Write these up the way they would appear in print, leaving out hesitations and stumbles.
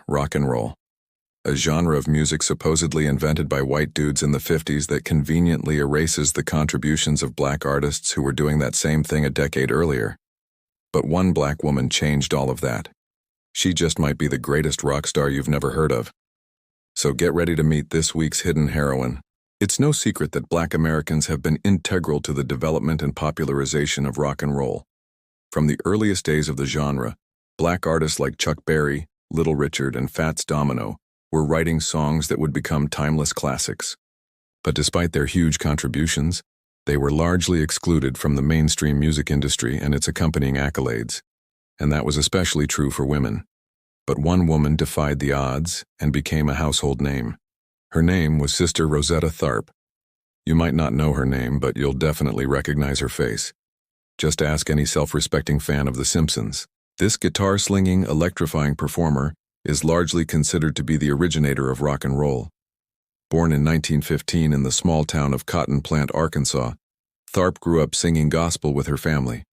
Rock and roll. A genre of music supposedly invented by white dudes in the 50s that conveniently erases the contributions of black artists who were doing that same thing a decade earlier. But one black woman changed all of that. She just might be the greatest rock star you've never heard of. So get ready to meet this week's hidden heroine. It's no secret that black Americans have been integral to the development and popularization of rock and roll. From the earliest days of the genre, black artists like Chuck Berry, Little Richard, and Fats Domino were writing songs that would become timeless classics. But despite their huge contributions, they were largely excluded from the mainstream music industry and its accompanying accolades. And that was especially true for women. But one woman defied the odds and became a household name. Her name was Sister Rosetta Tharpe. You might not know her name, but you'll definitely recognize her face. Just ask any self-respecting fan of The Simpsons. This guitar-slinging, electrifying performer is largely considered to be the originator of rock and roll. Born in 1915 in the small town of Cotton Plant, Arkansas, Tharpe grew up singing gospel with her family.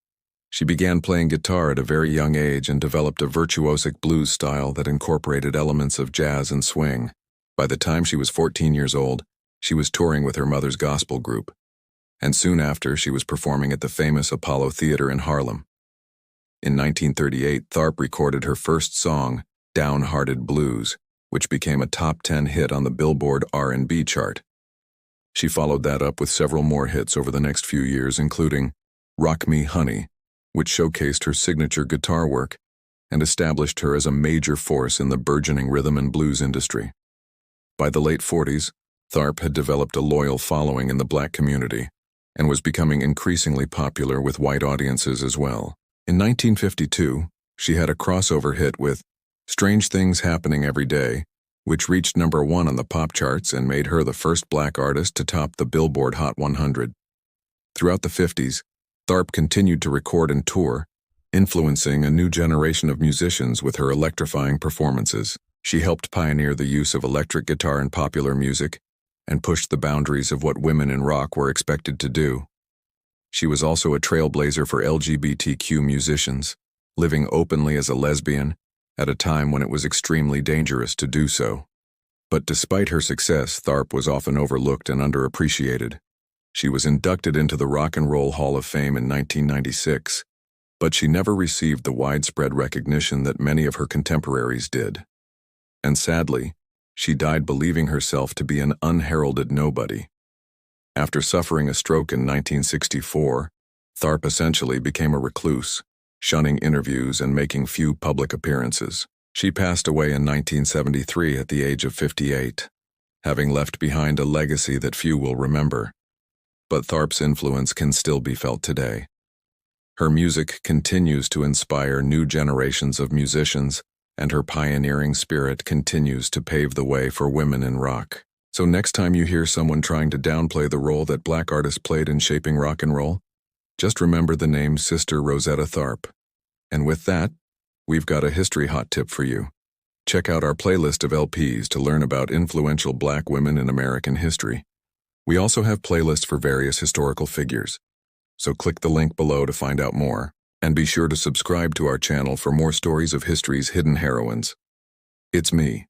She began playing guitar at a very young age and developed a virtuosic blues style that incorporated elements of jazz and swing. By the time she was 14 years old, she was touring with her mother's gospel group. And soon after, she was performing at the famous Apollo Theater in Harlem. In 1938, Tharpe recorded her first song, Downhearted Blues, which became a top 10 hit on the Billboard R&B chart. She followed that up with several more hits over the next few years, including Rock Me Honey, which showcased her signature guitar work and established her as a major force in the burgeoning rhythm and blues industry. By the late 40s, Tharpe had developed a loyal following in the black community and was becoming increasingly popular with white audiences as well. In 1952, she had a crossover hit with Strange Things Happening Every Day, which reached number 1 on the pop charts and made her the first black artist to top the Billboard Hot 100. Throughout the 50s, Tharpe continued to record and tour, influencing a new generation of musicians with her electrifying performances. She helped pioneer the use of electric guitar in popular music and pushed the boundaries of what women in rock were expected to do. She was also a trailblazer for LGBTQ musicians, living openly as a lesbian at a time when it was extremely dangerous to do so. But despite her success, Tharpe was often overlooked and underappreciated. She was inducted into the Rock and Roll Hall of Fame in 1996, but she never received the widespread recognition that many of her contemporaries did. And sadly, she died believing herself to be an unheralded nobody. After suffering a stroke in 1964, Tharpe essentially became a recluse, shunning interviews and making few public appearances. She passed away in 1973 at the age of 58, having left behind a legacy that few will remember. But Tharpe's influence can still be felt today. Her music continues to inspire new generations of musicians, and her pioneering spirit continues to pave the way for women in rock. So next time you hear someone trying to downplay the role that black artists played in shaping rock and roll, just remember the name Sister Rosetta Tharpe. And with that, we've got a history hot tip for you. Check out our playlist of LPs to learn about influential black women in American history. We also have playlists for various historical figures. So click the link below to find out more, and be sure to subscribe to our channel for more stories of history's hidden heroines. It's me,